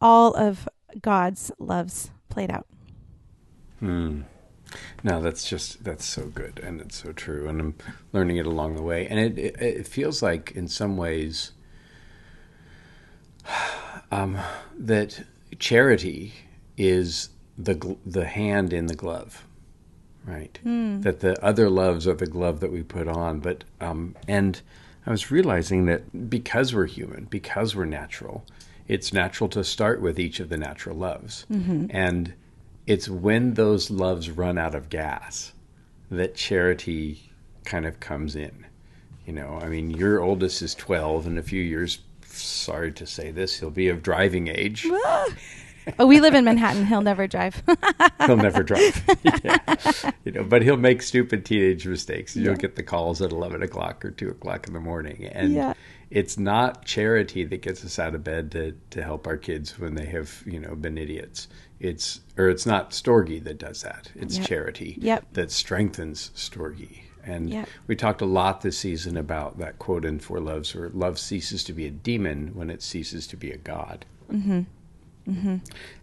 E: all of God's loves played out.
D: No, that's so good, and it's so true, and I'm learning it along the way. And it feels like, in some ways, that charity is the hand in the glove, right? That the other loves are the glove that we put on. But and I was realizing that because we're human, because we're natural, it's natural to start with each of the natural loves, and it's when those loves run out of gas that charity kind of comes in. I mean, your oldest is 12, in a few years, sorry to say this, he'll be of driving age.
E: Oh, we live in Manhattan. He'll never drive.
D: He'll never drive. Yeah. But he'll make stupid teenage mistakes. You'll get the calls at 11 o'clock or 2 o'clock in the morning. And it's not charity that gets us out of bed to help our kids when they have, been idiots. It's not Storgy that does that. It's charity that strengthens Storgy. And we talked a lot this season about that quote in Four Loves, where love ceases to be a demon when it ceases to be a god.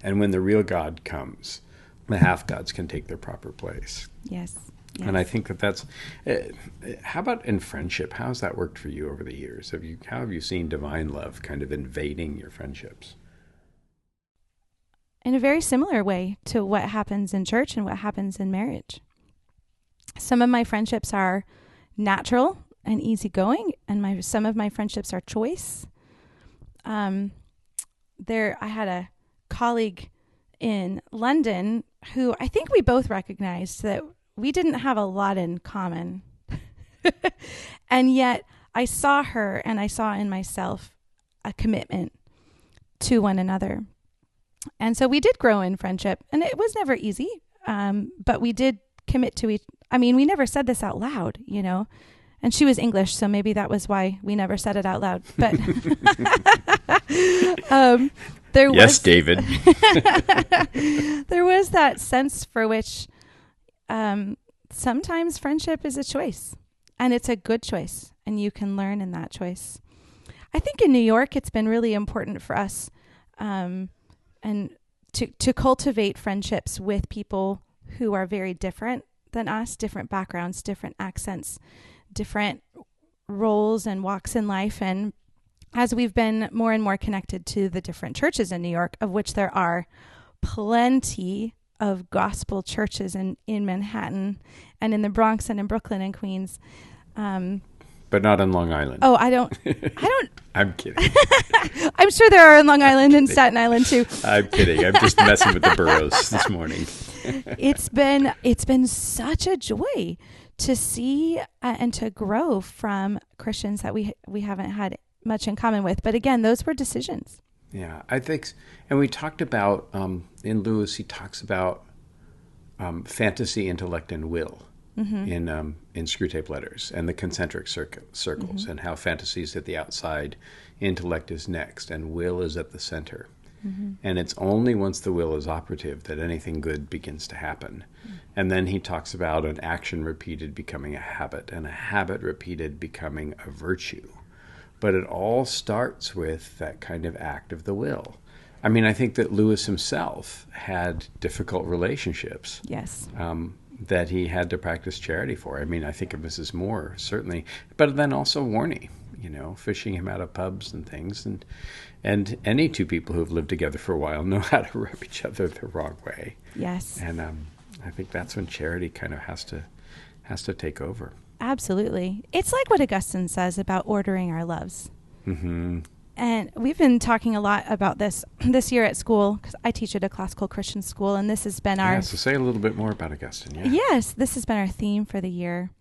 D: And when the real God comes, the half-gods can take their proper place.
E: Yes.
D: And I think that's... how about in friendship? How has that worked for you over the years? How have you seen divine love kind of invading your friendships?
E: In a very similar way to what happens in church and what happens in marriage. Some of my friendships are natural and easygoing, and some of my friendships are choice. I had a colleague in London who I think we both recognized that we didn't have a lot in common. And yet I saw her, and I saw in myself a commitment to one another. And so we did grow in friendship, and it was never easy. But we did commit to each. I mean, we never said this out loud, and she was English, so maybe that was why we never said it out loud. But
D: yes, David.
E: There was that sense for which sometimes friendship is a choice, and it's a good choice, and you can learn in that choice. I think in New York, it's been really important for us and to cultivate friendships with people who are very different than us, different backgrounds, different accents, different roles and walks in life. And as we've been more and more connected to the different churches in New York, of which there are plenty of gospel churches in Manhattan and in the Bronx and in Brooklyn and Queens.
D: But not on Long Island.
E: Oh, I don't.
D: I'm kidding.
E: I'm sure there are in Long Island and Staten Island too.
D: I'm kidding. I'm just messing with the boroughs this morning.
E: It's been such a joy to see and to grow from Christians that we haven't had much in common with. But again, those were decisions.
D: Yeah, I think, and we talked about, in Lewis, he talks about fantasy, intellect, and will in Screwtape Letters, and the concentric circles, and how fantasy is at the outside, intellect is next, and will is at the center. And it's only once the will is operative that anything good begins to happen. And then he talks about an action repeated becoming a habit, and a habit repeated becoming a virtue. But it all starts with that kind of act of the will. I mean, I think that Lewis himself had difficult relationships.
E: Yes.
D: That he had to practice charity for. I mean, I think of Mrs. Moore, certainly, but then also Warney, fishing him out of pubs and things. And any two people who've lived together for a while know how to rub each other the wrong way.
E: Yes.
D: And I think that's when charity kind of has to take over.
E: Absolutely. It's like what Augustine says about ordering our loves.
D: Mm-hmm.
E: And we've been talking a lot about this year at school, because I teach at a classical Christian school, and this has been our...
D: Yeah, so say a little bit more about Augustine. Yeah.
E: Yes, this has been our theme for the year.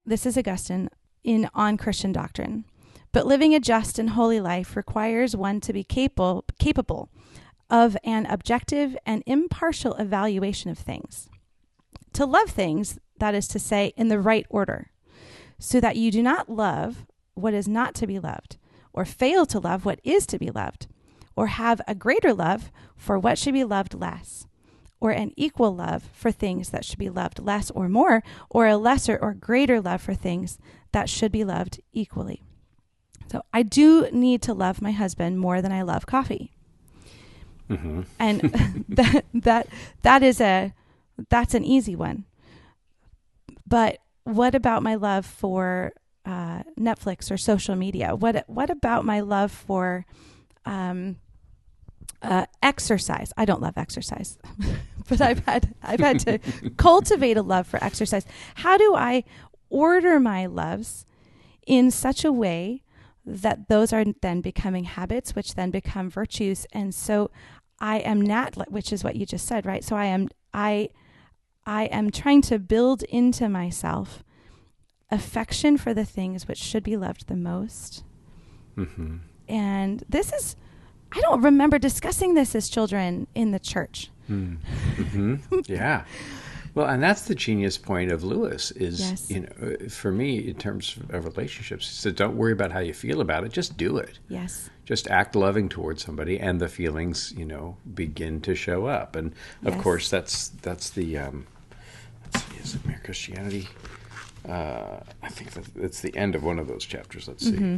E: This is Augustine on Christian doctrine. But living a just and holy life requires one to be capable of an objective and impartial evaluation of things. To love things, that is to say, in the right order, so that you do not love what is not to be loved, or fail to love what is to be loved, or have a greater love for what should be loved less, or an equal love for things that should be loved less or more, or a lesser or greater love for things that should be loved equally. So I do need to love my husband more than I love coffee. Mm-hmm. And that's an easy one. But what about my love for Netflix or social media? What about my love for exercise? I don't love exercise, but I've had to cultivate a love for exercise. How do I order my loves in such a way that those are then becoming habits, which then become virtues? And so I am not, which is what you just said, right? So I am trying to build into myself affection for the things which should be loved the most. Mm-hmm. And this is, I don't remember discussing this as children in the church.
D: Mm-hmm. Yeah. Well, and that's the genius point of Lewis is,
E: yes.
D: For me, in terms of relationships, he said, don't worry about how you feel about it. Just do it.
E: Yes.
D: Just act loving towards somebody, and the feelings, begin to show up. And of course, that's the, let's see, is it Mere Christianity? I think it's the end of one of those chapters. Let's see. Mm-hmm.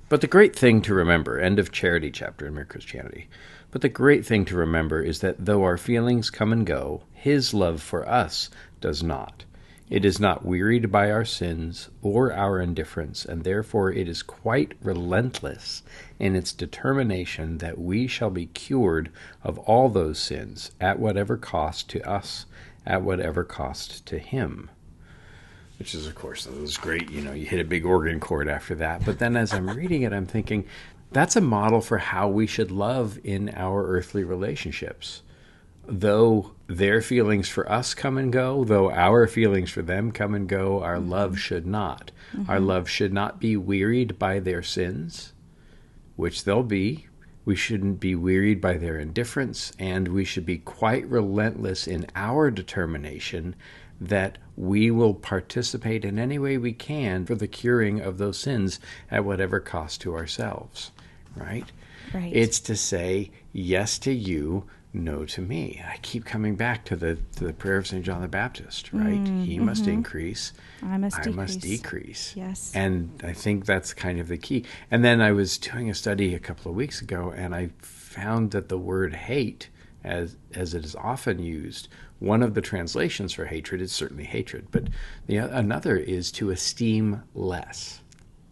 D: But the great thing to remember, end of Charity chapter in Mere Christianity. But the great thing to remember is that though our feelings come and go, his love for us does not. It is not wearied by our sins or our indifference, and therefore it is quite relentless in its determination that we shall be cured of all those sins at whatever cost to us, at whatever cost to him. Which is, of course, that was great. You hit a big organ chord after that. But then as I'm reading it, I'm thinking, that's a model for how we should love in our earthly relationships. Though their feelings for us come and go, though our feelings for them come and go, our love should not. Mm-hmm. Our love should not be wearied by their sins, which they'll be. We shouldn't be wearied by their indifference, and we should be quite relentless in our determination that we will participate in any way we can for the curing of those sins at whatever cost to ourselves, right?
E: Right.
D: It's to say yes to you, no to me. I keep coming back to the prayer of St. John the Baptist, right? He must increase, I must decrease.
E: Yes.
D: And I think that's kind of the key. And then I was doing a study a couple of weeks ago, and I found that the word hate, as it is often used, one of the translations for hatred is certainly hatred, but another is to esteem less.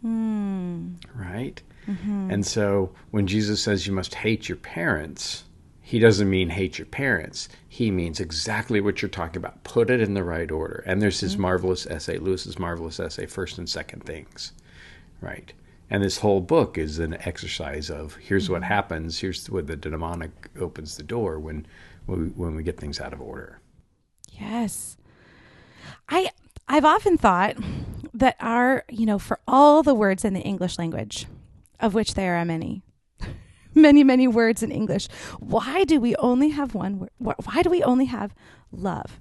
D: Right? Mm-hmm. And so when Jesus says you must hate your parents, he doesn't mean hate your parents. He means exactly what you're talking about. Put it in the right order. And there's his marvelous essay, Lewis's marvelous essay, First and Second Things. Right? And this whole book is an exercise of here's what happens, here's where the demonic opens the door when we get things out of order.
E: Yes. I've often thought that for all the words in the English language, of which there are many, many words in English, why do we only have one word? Why do we only have love,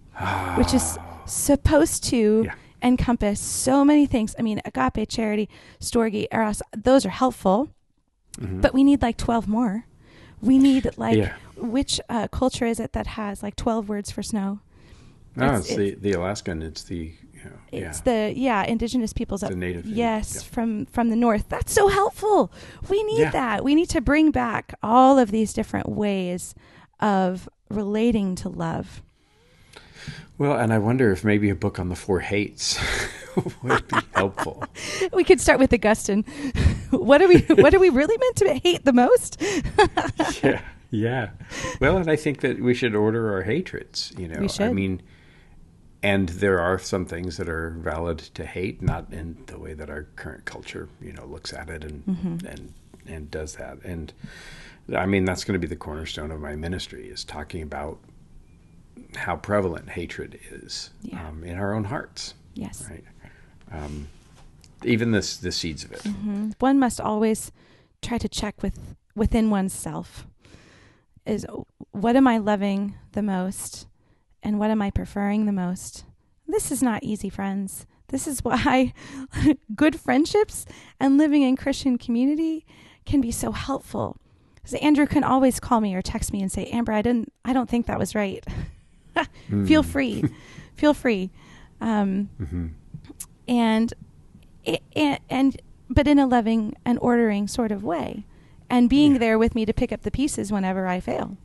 E: which is supposed to encompass so many things? I mean, agape, charity, storge, eros, those are helpful. but we need like 12 more. We need like,
D: Yeah.
E: which culture is it that has like 12 words for snow?
D: No, it's the Alaskan. It's the
E: It's the indigenous peoples
D: the native.
E: Yes,
D: yeah.
E: from the north. That's so helpful. We need that. We need to bring back all of these different ways of relating to love.
D: Well, and I wonder if maybe a book on the 4 hates would be helpful.
E: We could start with Augustine. What are we really meant to hate the most?
D: Yeah. Well, and I think that we should order our hatreds,
E: We should.
D: I mean, and there are some things that are valid to hate, not in the way that our current culture, looks at it and does that. And I mean, that's going to be the cornerstone of my ministry, is talking about how prevalent hatred is in our own hearts.
E: Yes.
D: Right. Even the seeds of it.
E: Mm-hmm. One must always try to check within oneself. Is what am I loving the most, and what am I preferring the most? This is not easy, friends. This is why good friendships and living in Christian community can be so helpful. Because Andrew can always call me or text me and say, Amber, I don't think that was right. Feel free. And but in a loving and ordering sort of way, and being there with me to pick up the pieces whenever I fail.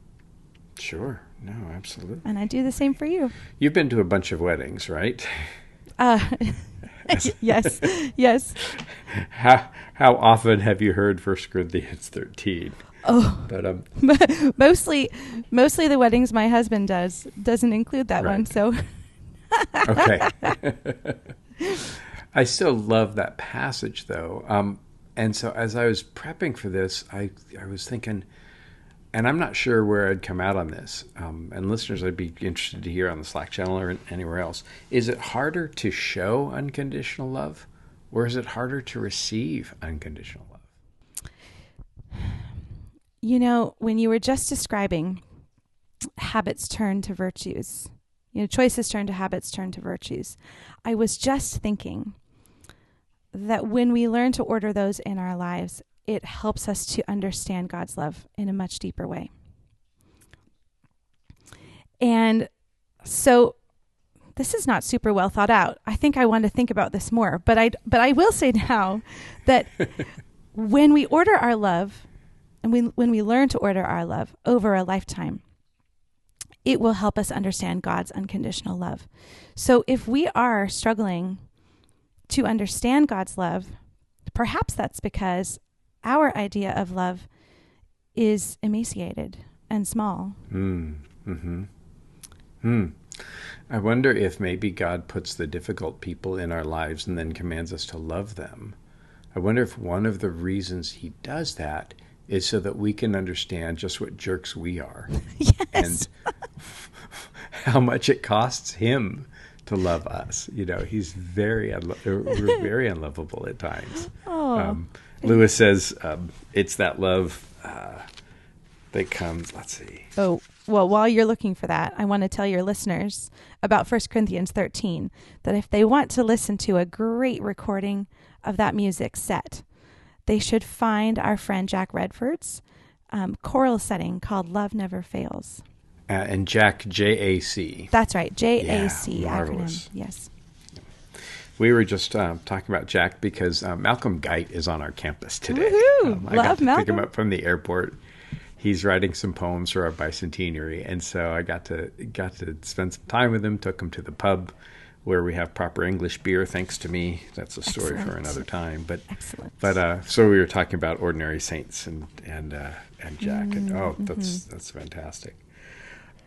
D: Sure. No, absolutely.
E: And I do the same for you.
D: You've been to a bunch of weddings, right?
E: Yes.
D: How often have you heard 1 Corinthians 13?
E: Oh,
D: but
E: mostly the weddings my husband doesn't include that one. So,
D: okay. I still love that passage, though. And so as I was prepping for this, I was thinking, and I'm not sure where I'd come out on this. And listeners, I'd be interested to hear on the Slack channel or anywhere else. Is it harder to show unconditional love, or is it harder to receive unconditional love?
E: When you were just describing habits turn to virtues, choices turn to habits, turn to virtues, I was just thinking that when we learn to order those in our lives, it helps us to understand God's love in a much deeper way. And so this is not super well thought out. I think I want to think about this more, but I will say now that when we order our love, and when we learn to order our love over a lifetime, it will help us understand God's unconditional love. So if we are struggling to understand God's love, perhaps that's because our idea of love is emaciated and small.
D: I wonder if maybe God puts the difficult people in our lives and then commands us to love them. I wonder if one of the reasons he does that is so that we can understand just what jerks we are.
E: Yes.
D: And how much it costs him to love us. He's we're very unlovable at times. Lewis says it's that love that comes, let's see.
E: Oh, well, while you're looking for that, I want to tell your listeners about 1 Corinthians 13, that if they want to listen to a great recording of that music set, they should find our friend Jack Redford's choral setting called Love Never Fails.
D: And Jack, J-A-C.
E: That's right, J-A-C
D: marvelous.
E: acronym. Yes.
D: We were just talking about Jack because Malcolm Geit is on our campus today.
E: Woohoo!
D: I got to
E: Malcolm.
D: pick him up from the airport. He's writing some poems for our bicentenary, and so I got to spend some time with him. Took him to the pub where we have proper English beer, thanks to me. That's a story for another time. But so we were talking about ordinary saints and Jack, and that's fantastic.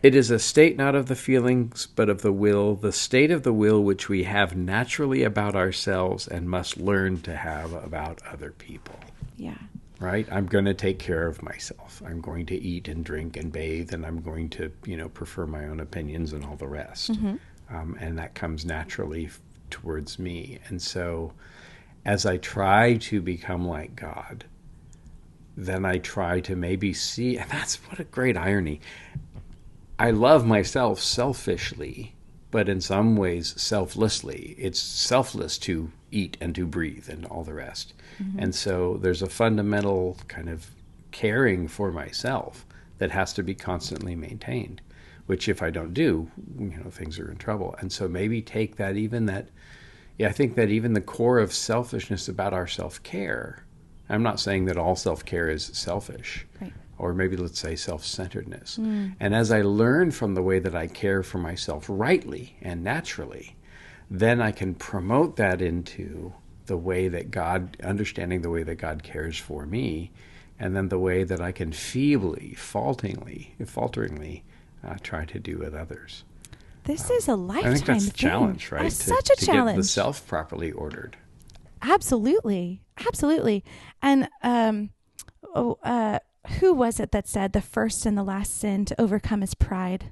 D: It is a state not of the feelings, but of the will, the state of the will which we have naturally about ourselves and must learn to have about other people.
E: Yeah.
D: Right? I'm going to take care of myself. I'm going to eat and drink and bathe, and I'm going to, prefer my own opinions and all the rest. And that comes naturally towards me. And so as I try to become like God, then I try to maybe see, and that's what a great irony. I love myself selfishly, but in some ways selflessly. It's selfless to eat and to breathe and all the rest. And so there's a fundamental kind of caring for myself that has to be constantly maintained, which if I don't do, things are in trouble. And so maybe take that, I think that even the core of selfishness about our self-care, I'm not saying that all self-care is selfish,
E: Right.
D: or maybe let's say self-centeredness. And as I learn from the way that I care for myself rightly and naturally, then I can promote that into the way that understanding the way that God cares for me, and then the way that I can feebly, falteringly try to do with others.
E: This is a lifetime
D: I think that's the
E: thing.
D: challenge, right?
E: Such a challenge.
D: Get the self properly ordered.
E: Absolutely. And who was it that said the first and the last sin to overcome is pride?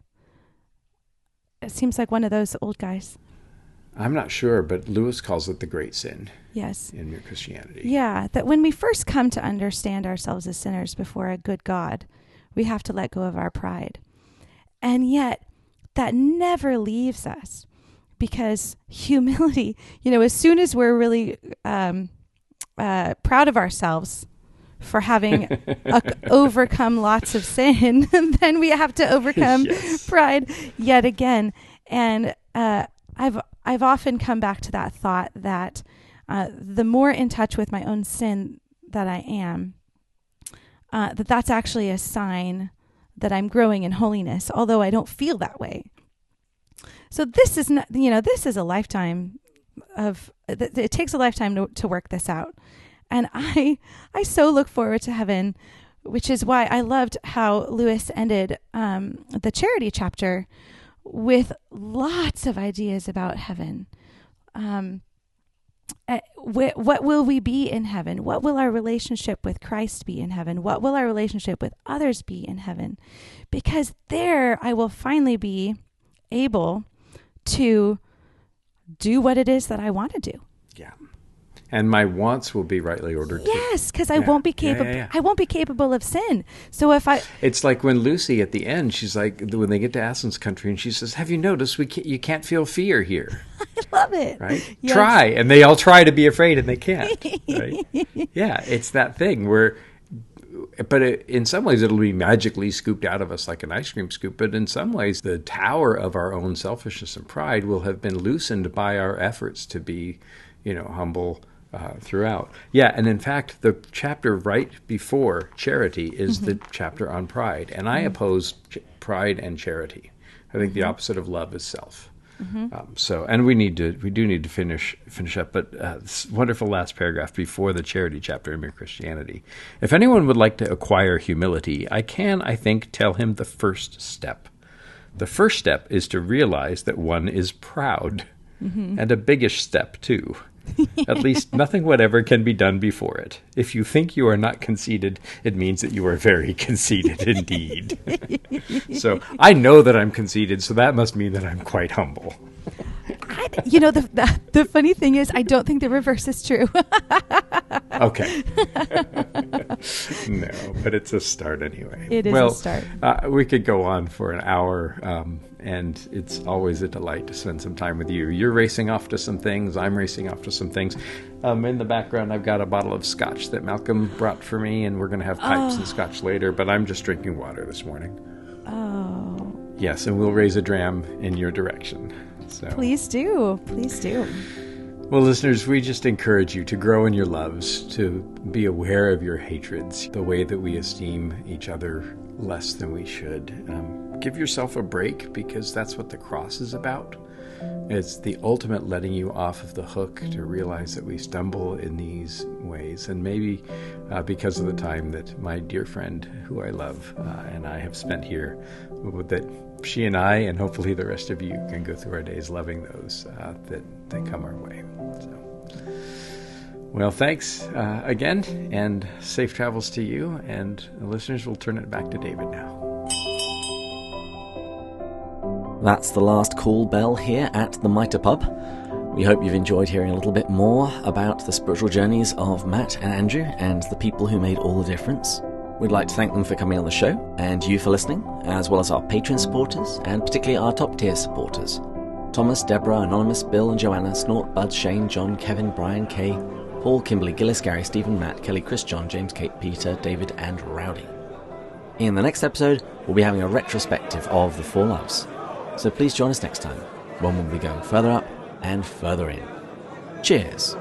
E: It seems like one of those old guys.
D: I'm not sure, but Lewis calls it the great sin.
E: Yes.
D: In Mere Christianity.
E: Yeah, that when we first come to understand ourselves as sinners before a good God, we have to let go of our pride. And yet, that never leaves us, because humility, as soon as we're really proud of ourselves for having overcome lots of sin, then we have to overcome pride yet again. And I've often come back to that thought that the more in touch with my own sin that I am, that's actually a sign that I'm growing in holiness, although I don't feel that way. So this is not, this is a lifetime of, it takes a lifetime to work this out. And I so look forward to heaven, which is why I loved how Lewis ended the charity chapter with lots of ideas about heaven. What will we be in heaven? What will our relationship with Christ be in heaven? What will our relationship with others be in heaven? Because there I will finally be able to do what it is that I want to do.
D: Yeah. And my wants will be rightly ordered.
E: Yes, because I won't be capable. Yeah. I won't be capable of sin. So
D: it's like when Lucy at the end, she's like, when they get to Aslan's country, and she says, "Have you noticed you can't feel fear here?"
E: I love it.
D: Right? Yes. Try, and they all try to be afraid, and they can't. Right? Yeah, it's that thing where. But in some ways, it'll be magically scooped out of us like an ice cream scoop. But in some ways, the tower of our own selfishness and pride will have been loosened by our efforts to be, humble throughout. Yeah, and in fact, the chapter right before charity is the chapter on pride. And I oppose pride and charity. I think the opposite of love is self. And we do need to finish up, but this wonderful last paragraph before the charity chapter in Mere Christianity. If anyone would like to acquire humility, I think, tell him the first step. The first step is to realize that one is proud, and a biggish step too. At least nothing whatever can be done before it. If you think you are not conceited, it means that you are very conceited indeed. So I know that I'm conceited, so that must mean that I'm quite humble.
E: The funny thing is, I don't think the reverse is true.
D: Okay. No, but it's a start anyway.
E: It is a start.
D: We could go on for an hour, and it's always a delight to spend some time with you. You're racing off to some things. I'm racing off to some things. In the background, I've got a bottle of scotch that Malcolm brought for me, and we're going to have pipes and scotch later, but I'm just drinking water this morning.
E: Oh.
D: Yes, and we'll raise a dram in your direction. So.
E: Please do. Please do.
D: Well, listeners, we just encourage you to grow in your loves, to be aware of your hatreds, the way that we esteem each other less than we should. Give yourself a break, because that's what the cross is about. It's the ultimate letting you off of the hook to realize that we stumble in these ways. And maybe because of the time that my dear friend, who I love, and I have spent here, that she and I, and hopefully the rest of you, can go through our days loving those that come our way. So, well, thanks again, and safe travels to you. And the listeners, will turn it back to David now.
A: That's the last call bell here at the Mitre Pub. We hope you've enjoyed hearing a little bit more about the spiritual journeys of Matt and Andrew and the people who made all the difference. We'd like to thank them for coming on the show, and you for listening, as well as our Patreon supporters, and particularly our top-tier supporters. Thomas, Deborah, Anonymous, Bill and Joanna, Snort, Bud, Shane, John, Kevin, Brian, Kay, Paul, Kimberly, Gillis, Gary, Stephen, Matt, Kelly, Chris, John, James, Kate, Peter, David, and Rowdy. In the next episode, we'll be having a retrospective of the Four Loves. So please join us next time, when we'll be going further up and further in. Cheers!